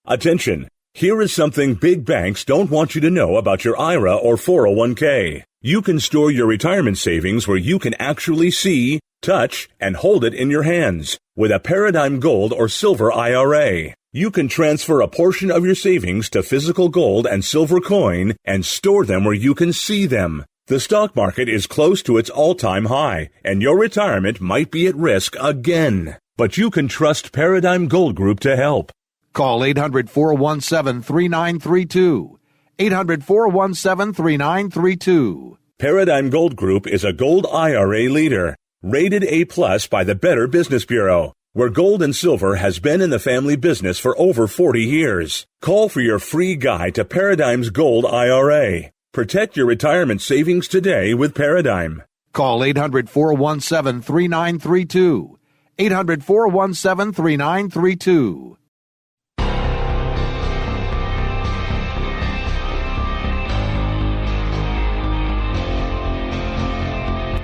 Attention! Here is something big banks don't want you to know about your IRA or 401k. You can store your retirement savings where you can actually see, touch, and hold it in your hands. With a Paradigm Gold or Silver IRA, you can transfer a portion of your savings to physical gold and silver coin and store them where you can see them. The stock market is close to its all-time high, and your retirement might be at risk again. But you can trust Paradigm Gold Group to help. Call 800-417-3932. 800-417-3932. Paradigm Gold Group is a gold IRA leader, rated A+ by the Better Business Bureau, where gold and silver has been in the family business for over 40 years. Call for your free guide to Paradigm's Gold IRA. Protect your retirement savings today with Paradigm. Call 800-417-3932. 800-417-3932.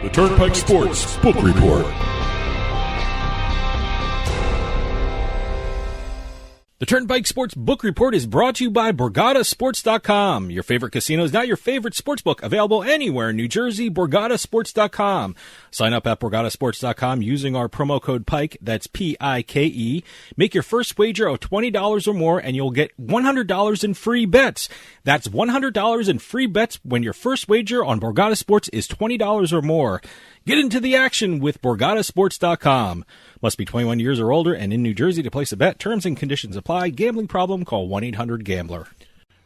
The Turnpike Sports Book Report. The Turnpike Sports Book Report is brought to you by BorgataSports.com. Your favorite casino is now your favorite sportsbook. Available anywhere in New Jersey, BorgataSports.com. Sign up at BorgataSports.com using our promo code PIKE, that's P-I-K-E. Make your first wager of $20 or more and you'll get $100 in free bets. That's $100 in free bets when your first wager on Borgata Sports is $20 or more. Get into the action with BorgataSports.com. Must be 21 years or older and in New Jersey to place a bet. Terms and conditions apply. Gambling problem? Call 1-800-GAMBLER.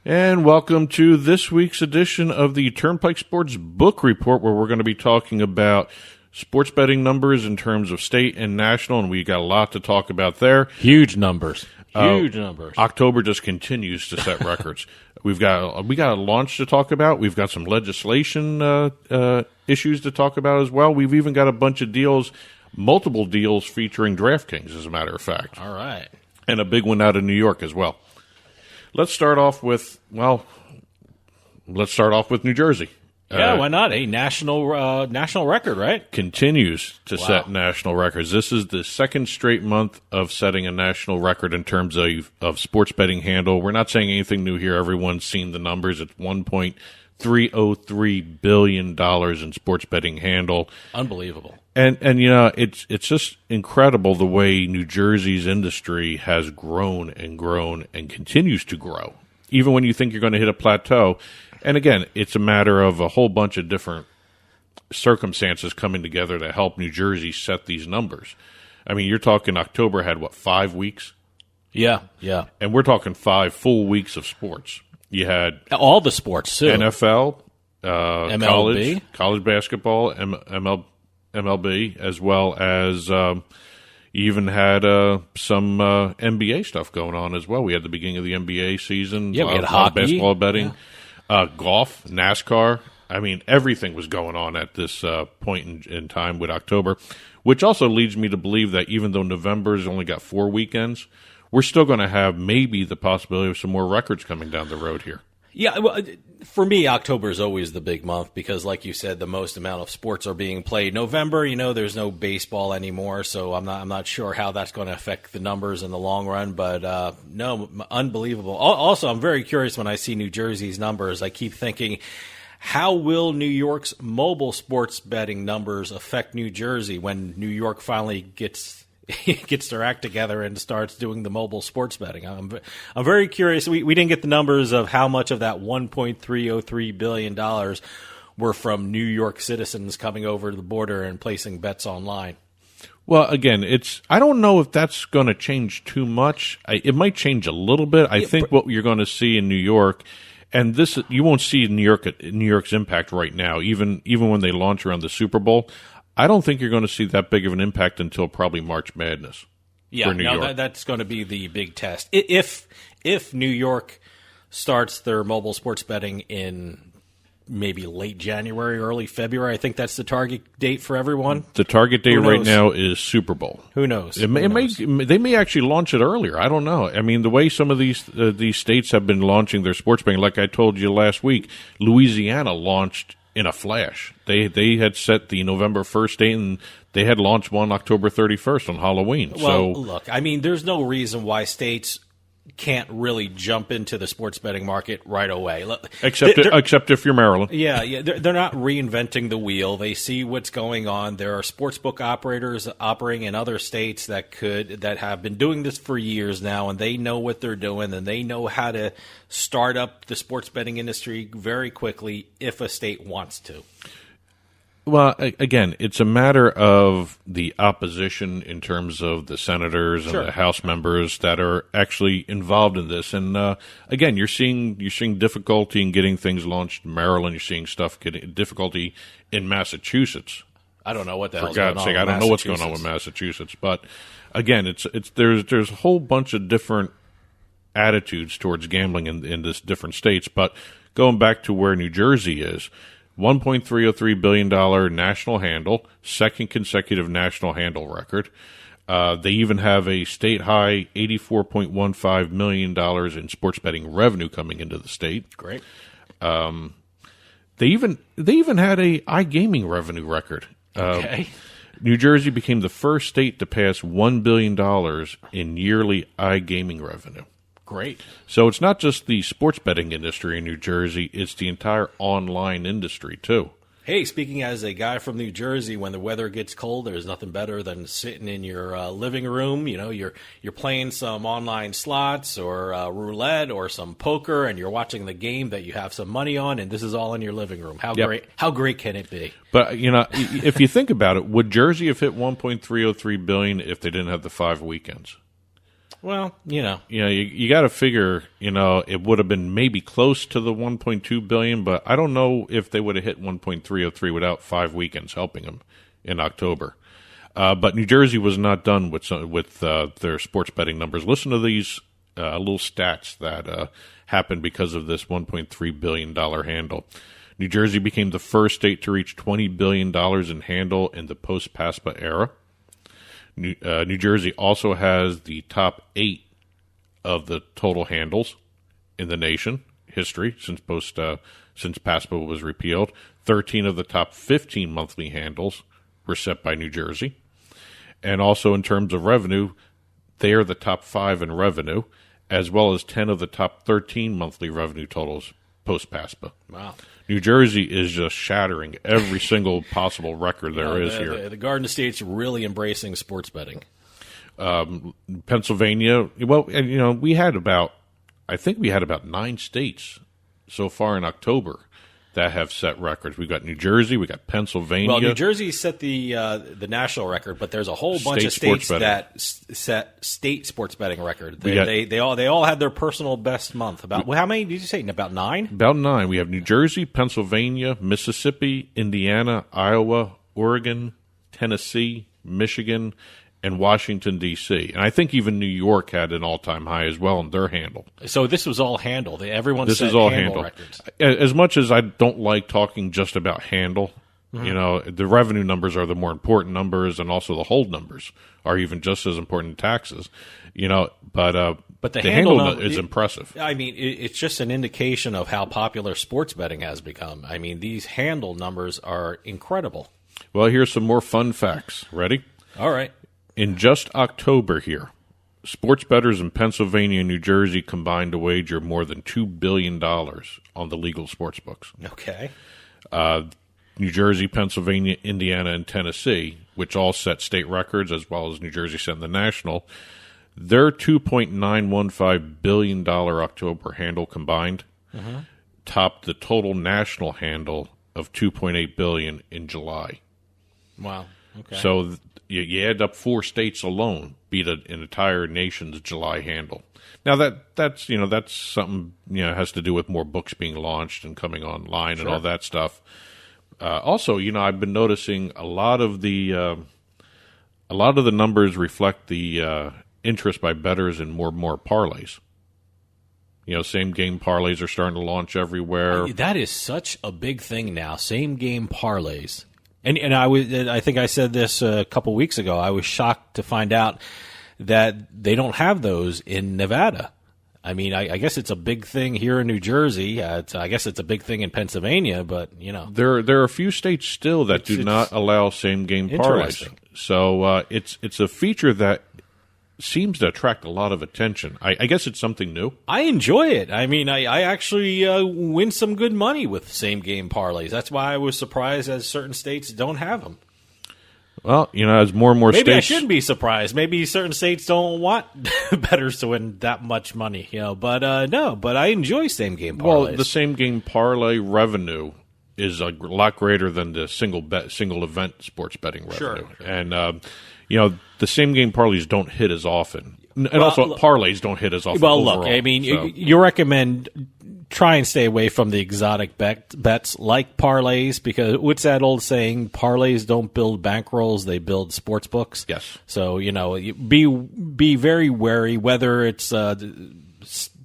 And welcome to this week's edition of the Turnpike Sports Book Report, where we're going to be talking about sports betting numbers in terms of state and national, and we got a lot to talk about there. Huge numbers. Huge numbers. October just continues to set records. We got a launch to talk about. We've got some legislation issues to talk about as well. We've even got a bunch of deals, multiple deals featuring DraftKings, as a matter of fact. All right. And a big one out of New York as well. Let's start off with New Jersey. Yeah, why not? A national record, right? Continues to set national records. This is the second straight month of setting a national record in terms of sports betting handle. We're not saying anything new here. Everyone's seen the numbers. It's $1.303 billion in sports betting handle. Unbelievable. And you know, it's just incredible the way New Jersey's industry has grown and grown and continues to grow, even when you think you're going to hit a plateau. And again, it's a matter of a whole bunch of different circumstances coming together to help New Jersey set these numbers. I mean, you're talking October had, 5 weeks? Yeah. And we're talking 5 full weeks of sports. You had all the sports, too. NFL, MLB. college basketball, MLB, as well as you even had some NBA stuff going on as well. We had the beginning of the NBA season. Yeah, we had a lot hockey. of basketball betting. Yeah. Golf, NASCAR. I mean, everything was going on at this point in time with October, which also leads me to believe that even though November's only got 4 weekends, we're still going to have maybe the possibility of some more records coming down the road here. Yeah, well, for me, October is always the big month because, like you said, the most amount of sports are being played. November, there's no baseball anymore, so I'm not sure how that's going to affect the numbers in the long run. But no, unbelievable. Also, I'm very curious when I see New Jersey's numbers. I keep thinking, how will New York's mobile sports betting numbers affect New Jersey when New York finally gets their act together and starts doing the mobile sports betting? I'm very curious. We didn't get the numbers of how much of that $1.303 billion were from New York citizens coming over to the border and placing bets online. Well, again, I don't know if that's going to change too much. It might change a little bit. I think what you're going to see in New York, and this you won't see New York's impact right now, even when they launch around the Super Bowl. I don't think you're going to see that big of an impact until probably March Madness. Yeah, that's going to be the big test. If New York starts their mobile sports betting in maybe late January, early February, I think that's the target date for everyone. The target date right now is Super Bowl. Who knows? They may actually launch it earlier. I don't know. I mean, the way some of these states have been launching their sports betting, like I told you last week, Louisiana launched in a flash. They had set the November 1st date, and they had launched one October 31st on Halloween. Well, look, I mean, there's no reason why states can't really jump into the sports betting market right away. Except if you're Maryland. Yeah, they're not reinventing the wheel. They see what's going on. There are sportsbook operators operating in other states that have been doing this for years now, and they know what they're doing, and they know how to start up the sports betting industry very quickly if a state wants to. Well, again, it's a matter of the opposition in terms of the senators and the House members that are actually involved in this. And again, you're seeing difficulty in getting things launched in Maryland. You're seeing getting difficulty in Massachusetts. I don't know what the hell's going on. For God's sake, I don't know what's going on with Massachusetts. But again, there's a whole bunch of different attitudes towards gambling in this different states. But going back to where New Jersey is. $1.303 billion national handle, second consecutive national handle record. They even have a state-high $84.15 million in sports betting revenue coming into the state. Great. They even had a iGaming revenue record. Okay. New Jersey became the first state to pass $1 billion in yearly iGaming revenue. Great. So it's not just the sports betting industry in New Jersey, it's the entire online industry, too. Hey, speaking as a guy from New Jersey, when the weather gets cold, there's nothing better than sitting in your living room. You know, you're playing some online slots or roulette or some poker, and you're watching the game that you have some money on, and this is all in your living room. How great can it be? But, you know, if you think about it, would Jersey have hit $1.303 billion if they didn't have the 5 weekends? Well, you got to figure, it would have been maybe close to the $1.2 billion, but I don't know if they would have hit 1.303 without 5 weekends helping them in October. But New Jersey was not done with their sports betting numbers. Listen to these little stats that happened because of this $1.3 billion handle. New Jersey became the first state to reach $20 billion in handle in the post-PASPA era. New Jersey also has the top 8 of the total handles in the nation history since PASPA was repealed. 13 of the top 15 monthly handles were set by New Jersey. And also in terms of revenue, they are the top 5 in revenue, as well as 10 of the top 13 monthly revenue totals post-PASPA. Wow. New Jersey is just shattering every single possible record there is here. The Garden State's really embracing sports betting. Pennsylvania, well, and, we had about 9 states so far in October that have set records. We've got New Jersey, we got Pennsylvania. Well, New Jersey set the national record, but there's a whole bunch of states that set state sports betting record. They all had their personal best month. How many did you say? About 9? About 9. We have New Jersey, Pennsylvania, Mississippi, Indiana, Iowa, Oregon, Tennessee, Michigan, and Washington, D.C. And I think even New York had an all-time high as well in their handle. So this was all handle. Everyone this set is all handle handle records. As much as I don't like talking just about handle, the revenue numbers are the more important numbers, and also the hold numbers are even just as important in taxes. But the handle number is impressive. I mean, it's just an indication of how popular sports betting has become. I mean, these handle numbers are incredible. Well, here's some more fun facts. Ready? All right. In just October here, sports bettors in Pennsylvania and New Jersey combined to wager more than $2 billion on the legal sports books. Okay. New Jersey, Pennsylvania, Indiana, and Tennessee, which all set state records, as well as New Jersey setting the national, their $2.915 billion October handle combined topped the total national handle of $2.8 billion in July. Wow. Okay. So you add up 4 states alone, beat an entire nation's July handle. Now that's something has to do with more books being launched and coming online and all that stuff. Also, I've been noticing a lot of the numbers reflect the interest by bettors in more parlays. Same game parlays are starting to launch everywhere. That is such a big thing now. Same game parlays. And I think I said this a couple weeks ago. I was shocked to find out that they don't have those in Nevada. I mean, I guess it's a big thing here in New Jersey. I guess it's a big thing in Pennsylvania, but there are a few states still that do not allow same game parlays. So it's a feature that seems to attract a lot of attention. I guess it's something new. I enjoy it. I mean, I actually win some good money with same-game parlays. That's why I was surprised as certain states don't have them. Well, as more and more Maybe states... I shouldn't be surprised. Maybe certain states don't want bettors to win that much money, But no, but I enjoy same-game parlays. Well, the same-game parlay revenue is a lot greater than the single event sports betting revenue. Sure. And the same game parlays don't hit as often, and also parlays don't hit as often. Well, overall, look, I mean, you recommend try and stay away from the exotic bets like parlays, because what's that old saying? Parlays don't build bankrolls; they build sports books. Yes. So be very wary whether it's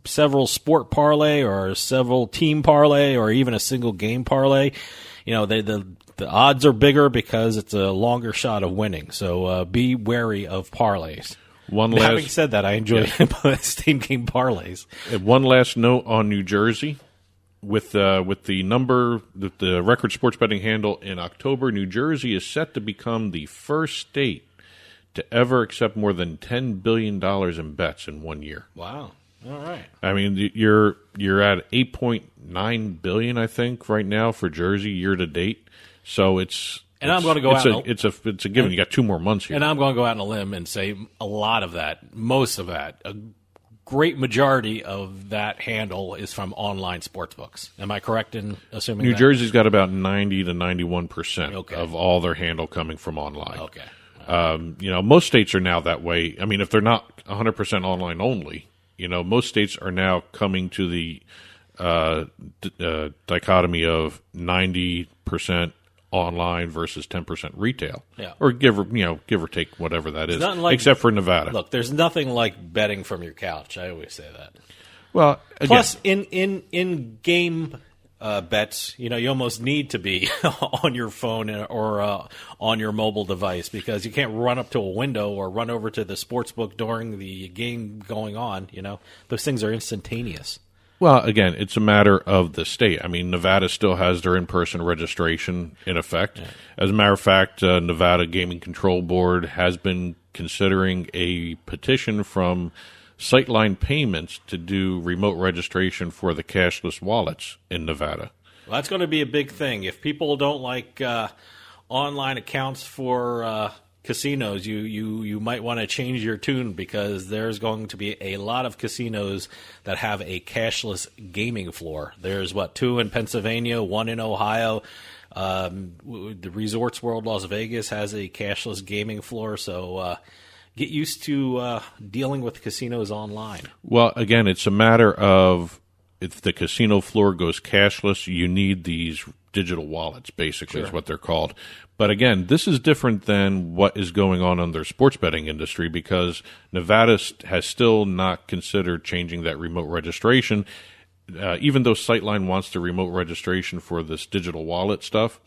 several sport parlay or several team parlay or even a single game parlay. The odds are bigger because it's a longer shot of winning. So be wary of parlays. Having said that, I enjoy same game parlays. One last note on New Jersey. With the record sports betting handle in October, New Jersey is set to become the first state to ever accept more than $10 billion in bets in 1 year. Wow. All right. I mean, you're at $8.9 billion, I think, right now for Jersey year to date. So I'm going to go out. It's a given. You got 2 more months here, and I'm going to go out on a limb and say a lot of that, most of that, a great majority of that handle is from online sportsbooks. Am I correct in assuming New that? Jersey's got about 90 to 91% of all their handle coming from online. Okay. Most states are now that way. I mean, if they're not 100% online only, most states are now coming to the dichotomy of 90% online versus 10% retail. Yeah. Or give or take whatever that is. Except for Nevada. Look, there's nothing like betting from your couch. I always say that. Well, again, plus in game bets, you almost need to be on your phone or on your mobile device, because you can't run up to a window or run over to the sports book during the game going on. Those things are instantaneous. Well, again, it's a matter of the state. I mean, Nevada still has their in-person registration in effect. Yeah. As a matter of fact, Nevada Gaming Control Board has been considering a petition from Sightline Payments to do remote registration for the cashless wallets in Nevada. Well, that's going to be a big thing. If people don't like online accounts for casinos, you might want to change your tune, because there's going to be a lot of casinos that have a cashless gaming floor. There's 2 in Pennsylvania, 1 in Ohio. The Resorts World Las Vegas has a cashless gaming floor. So get used to dealing with casinos online. Well, again, it's a matter of, if the casino floor goes cashless, you need these digital wallets, basically, is what they're called. But again, this is different than what is going on in their sports betting industry, because Nevada has still not considered changing that remote registration. Even though Sightline wants the remote registration for this digital wallet stuff,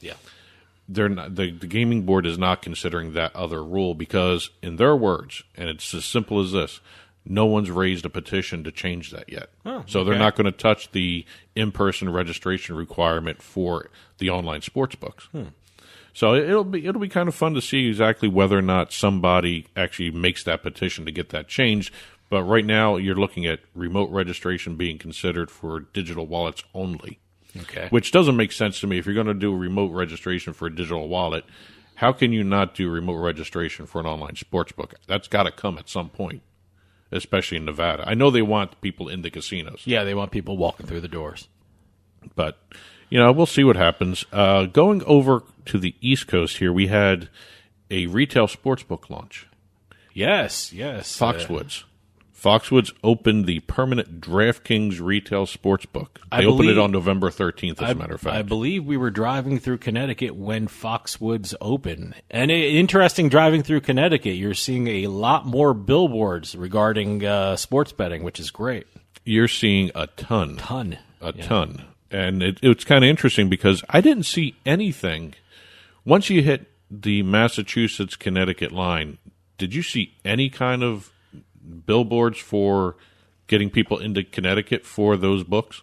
they're not, the gaming board is not considering that other rule, because, in their words, and it's as simple as this, no one's raised a petition to change that yet. They're not going to touch the in-person registration requirement for the online sports books. So it'll be kind of fun to see exactly whether or not somebody actually makes that petition to get that changed. But right now, you're looking at remote registration being considered for digital wallets only. Okay. Which doesn't make sense to me. If you're going to do remote registration for a digital wallet, how can you not do remote registration for an online sports book? That's got to come at some point, especially in Nevada. I know they want people in the casinos. Yeah, they want people walking through the doors. But, we'll see what happens. Going over to the East Coast here, we had a retail sportsbook launch. Yes. Foxwoods. Foxwoods opened the permanent DraftKings retail sportsbook. They opened it on November 13th, as a matter of fact. I believe we were driving through Connecticut when Foxwoods opened. And interesting, driving through Connecticut, you're seeing a lot more billboards regarding sports betting, which is great. You're seeing a ton. A ton. And it's kind of interesting, because I didn't see anything. Once you hit the Massachusetts-Connecticut line, did you see any kind of billboards for getting people into Connecticut for those books?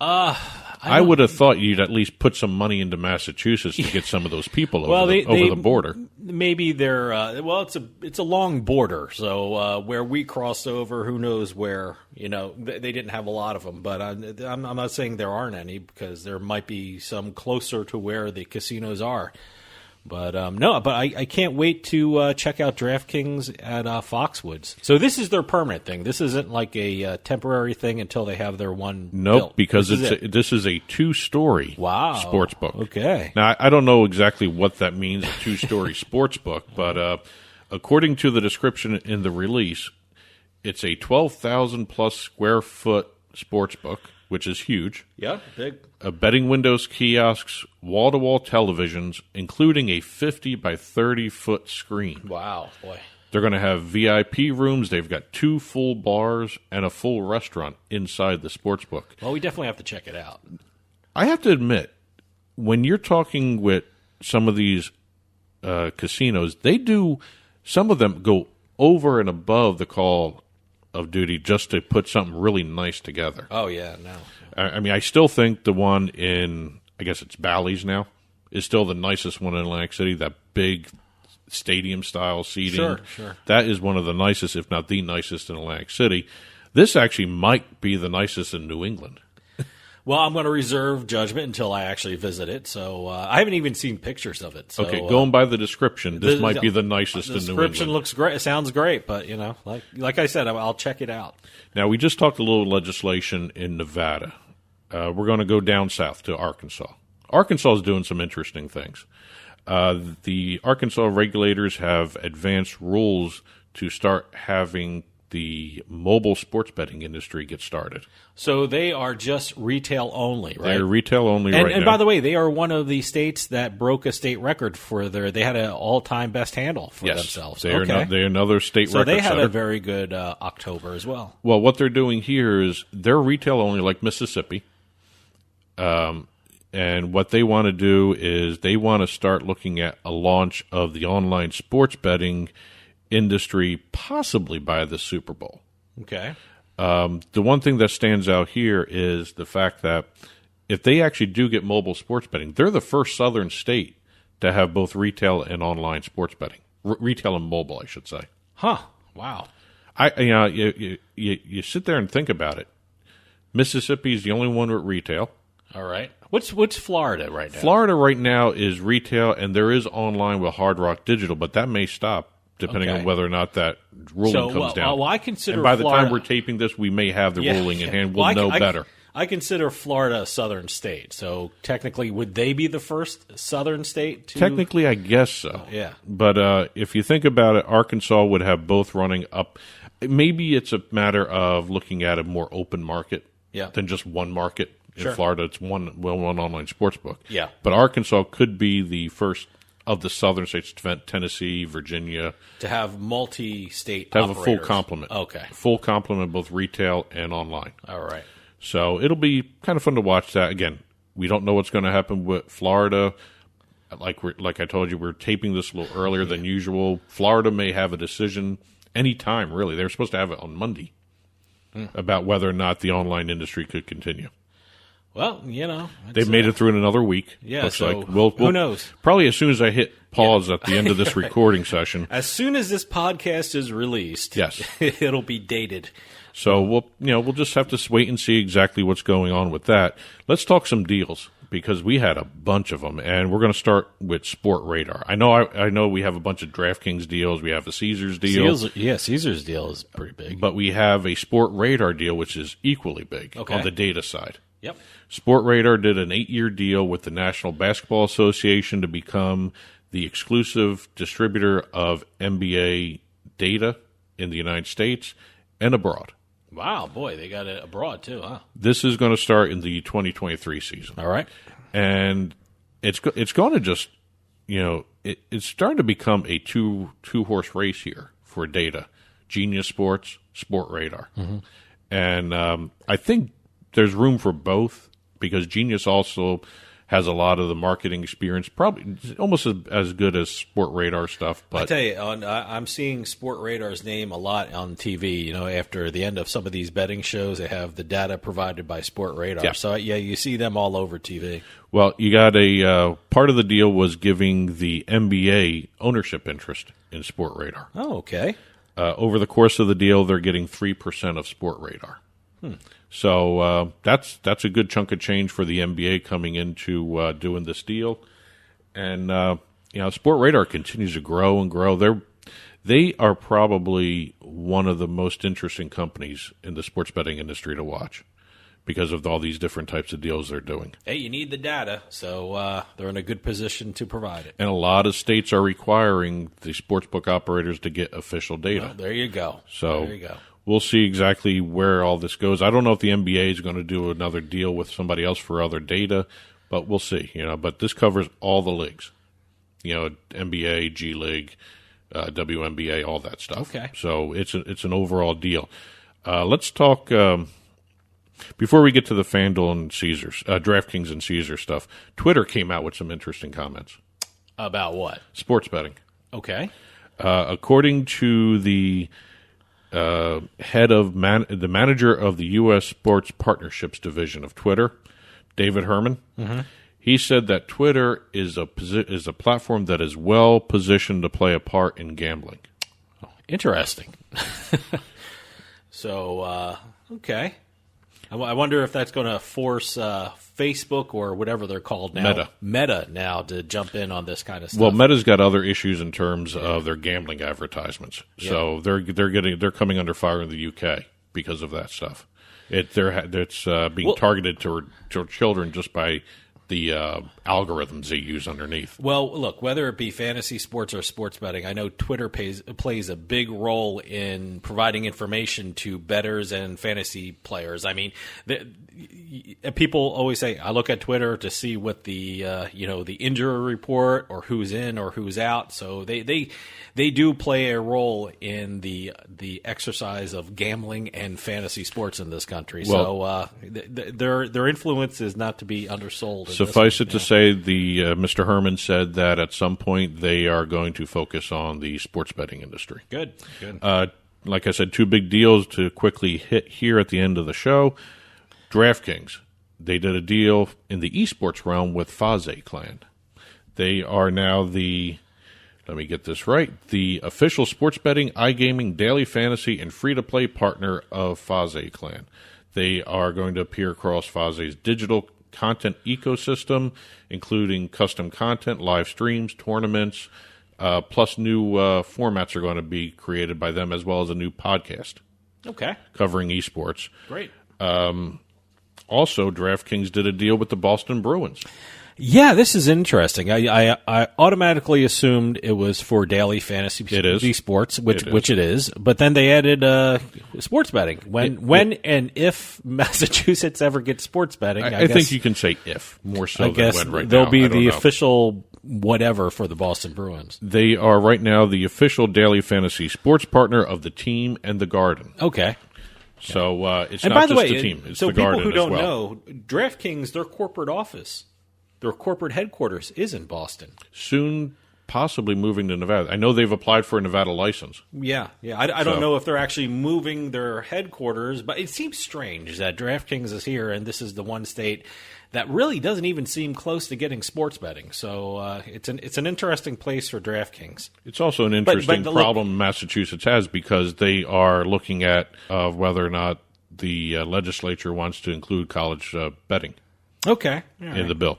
I would have thought you'd at least put some money into Massachusetts to get some of those people over the border. Maybe they're it's a long border, so where we cross over, who knows where? They didn't have a lot of them, but I'm not saying there aren't any, because there might be some closer to where the casinos are. But I can't wait to check out DraftKings at Foxwoods. So this is their permanent thing. This isn't like a temporary thing until they have their one. Nope, built. because this is a 2-story sports book. Okay. Now I don't know exactly what that means, a 2-story sports book, but according to the description in the release, it's a 12,000 plus square foot sports book, which is huge. Yeah, big. Betting windows, kiosks, wall-to-wall televisions, including a 50 by 30 foot screen. Wow, boy. They're going to have VIP rooms. They've got 2 full bars and a full restaurant inside the sports book. Well, we definitely have to check it out. I have to admit, when you're talking with some of these casinos, some of them go over and above the call of duty just to put something really nice together. Oh, yeah, no. I mean, I still think the one in, I guess it's Bally's now, is still the nicest one in Atlantic City, that big stadium-style seating. Sure. That is one of the nicest, if not the nicest, in Atlantic City. This actually might be the nicest in New England. Well, I'm going to reserve judgment until I actually visit it. So I haven't even seen pictures of it. So, okay, going by the description, this might be the nicest in New England. The description looks great. It sounds great, but like I said, I'll check it out. Now, we just talked a little legislation in Nevada. We're going to go down south to Arkansas. Arkansas is doing some interesting things. The Arkansas regulators have advanced rules to start having the mobile sports betting industry get started. So they are just retail only, right? They're retail only right now. And by the way, they are one of the states that broke a state record for they had an all-time best handle for themselves. They're another state record So they had setter. a very good October as well. Well, what they're doing here is they're retail only like Mississippi. And what they want to do is they want to start looking at a launch of the online sports betting industry possibly by the Super Bowl. Okay. The one thing that stands out here is the fact that if they actually do get mobile sports betting, they're the first southern state to have both retail and online sports betting. Retail and mobile, I should say. Huh. Wow. You sit there and think about it. Mississippi is the only one with retail. All right. What's Florida right now? Florida right now is retail, and there is online with Hard Rock Digital, but that may stop depending on whether or not that ruling comes down. Well, I consider and by the Florida, time we're taping this, we may have the ruling in hand. We'll know better. I consider Florida a southern state, so technically, would they be the first southern state to... Technically, I guess so. Yeah. But if you think about it, Arkansas would have both running up. Maybe it's a matter of looking at a more open market than just one market. In Florida, it's one online sports book. Yeah. But Arkansas could be the first of the southern states, Tennessee, Virginia, to have multi-state to have operators. a full complement. Okay. Full complement, both retail and online. All right. So it'll be kind of fun to watch that. Again, we don't know what's going to happen with Florida. Like I told you, we're taping this a little earlier than usual. Florida may have a decision any time, really. They're supposed to have it on Monday about whether or not the online industry could continue. Well, they've made it through in another week. Yeah, looks so like. We'll, who knows? Probably as soon as I hit pause at the end of this recording session. As soon as this podcast is released, yes, it'll be dated. So we'll just have to wait and see exactly what's going on with that. Let's talk some deals because we had a bunch of them, and we're going to start with Sportradar. I know we have a bunch of DraftKings deals. We have a Caesars deal. Caesars deal is pretty big. But we have a Sportradar deal, which is equally big on the data side. Yep. Sportradar did an 8-year deal with the National Basketball Association to become the exclusive distributor of NBA data in the United States and abroad. Wow, boy, they got it abroad too, huh? This is going to start in the 2023 season. All right. And it's going to just, it's starting to become a two-horse race here for data. Genius Sports, Sportradar. Mm-hmm. And I think there's room for both because Genius also has a lot of the marketing experience, probably almost as good as Sportradar stuff. But I tell you, I'm seeing Sportradar's name a lot on TV. After the end of some of these betting shows, they have the data provided by Sportradar. Yeah. So you see them all over TV. Well, you got a part of the deal was giving the NBA ownership interest in Sportradar. Oh, okay. Over the course of the deal, they're getting 3% of Sportradar. So that's a good chunk of change for the NBA coming into doing this deal. And Sportradar continues to grow and grow. They are probably one of the most interesting companies in the sports betting industry to watch because of all these different types of deals they're doing. Hey, you need the data, so they're in a good position to provide it. And a lot of states are requiring the sportsbook operators to get official data. Well, there you go. So there you go. We'll see exactly where all this goes. I don't know if the NBA is going to do another deal with somebody else for other data, but we'll see. But this covers all the leagues. NBA, G League, WNBA, all that stuff. Okay. So it's an overall deal. Let's talk before we get to the FanDuel and Caesars, DraftKings and Caesars stuff. Twitter came out with some interesting comments About what? sports betting. Okay. According to the head of the manager of the U.S. Sports Partnerships Division of Twitter, David Herman, he said that Twitter is a platform that is well positioned to play a part in gambling. Interesting. So, okay. I wonder if that's going to force Facebook or whatever they're called now. Meta now to jump in on this kind of stuff. Well, Meta's got other issues in terms of their gambling advertisements, so they're coming under fire in the UK because of that stuff. It's being targeted to children just by the algorithms they use underneath. Well, look, whether it be fantasy sports or sports betting, I know Twitter plays a big role in providing information to bettors and fantasy players. I mean, people always say, I look at Twitter to see what the the injury report or who's in or who's out. So they do play a role in the exercise of gambling and fantasy sports in this country. Well, so their influence is not to be undersold. Suffice it to say, the Mr. Herman said that at some point they are going to focus on the sports betting industry. Good. Like I said, two big deals to quickly hit here at the end of the show. DraftKings, they did a deal in the esports realm with Faze Clan. They are now let me get this right, the official sports betting, iGaming, daily fantasy, and free-to-play partner of Faze Clan. They are going to appear across Faze's digital content ecosystem, including custom content, live streams, tournaments, plus new formats are going to be created by them, as well as a new podcast. Okay. Covering esports. Great. Also, DraftKings did a deal with the Boston Bruins. Yeah, this is interesting. I automatically assumed it was for daily fantasy sports, which it is. But then they added sports betting. When and if Massachusetts ever gets sports betting, I think you can say if more so than when right now. They'll be the official whatever for the Boston Bruins. They are right now the official daily fantasy sports partner of the team and the Garden. Okay. So it's and not by the just way, the team; it's so the Garden people who don't as well. know, DraftKings, their corporate office. Their corporate headquarters is in Boston. Soon, possibly moving to Nevada. I know they've applied for a Nevada license. Yeah. I don't know if they're actually moving their headquarters, but it seems strange that DraftKings is here, and this is the one state that really doesn't even seem close to getting sports betting. So it's an interesting place for DraftKings. It's also an interesting problem Massachusetts has because they are looking at whether or not the legislature wants to include college betting. Okay. In the bill.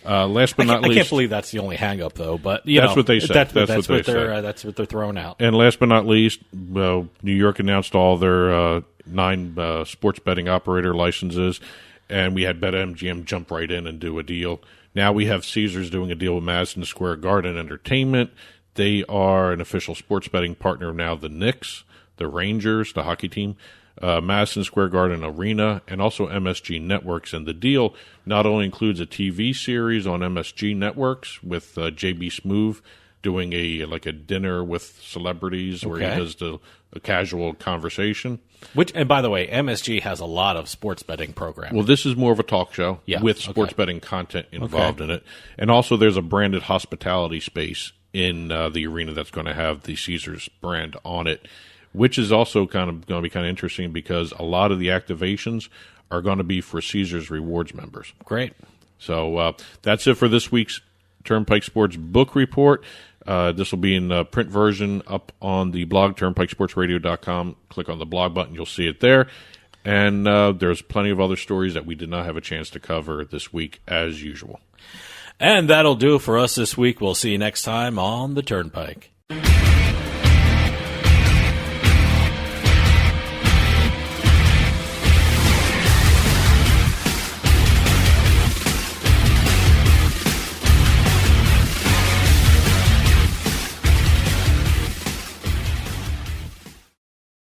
Last but not least, I can't believe that's the only hang-up, though. But that's what they say. That's what they're throwing out. And last but not least, New York announced all their 9 sports betting operator licenses, and we had BetMGM jump right in and do a deal. Now we have Caesars doing a deal with Madison Square Garden Entertainment. They are an official sports betting partner of now the Knicks, the Rangers, the hockey team, Madison Square Garden Arena, and also MSG Networks. And the deal not only includes a TV series on MSG Networks with J.B. Smoove doing a dinner with celebrities where he does a casual conversation. And by the way, MSG has a lot of sports betting programs. Well, this is more of a talk show with sports betting content involved in it. And also there's a branded hospitality space in the arena that's going to have the Caesars brand on it, which is also kind of going to be kind of interesting because a lot of the activations are going to be for Caesars Rewards members. Great. So that's it for this week's Turnpike Sports Book Report. This will be in the print version up on the blog, turnpikesportsradio.com. Click on the blog button. You'll see it there. And there's plenty of other stories that we did not have a chance to cover this week, as usual. And that'll do it for us this week. We'll see you next time on the Turnpike.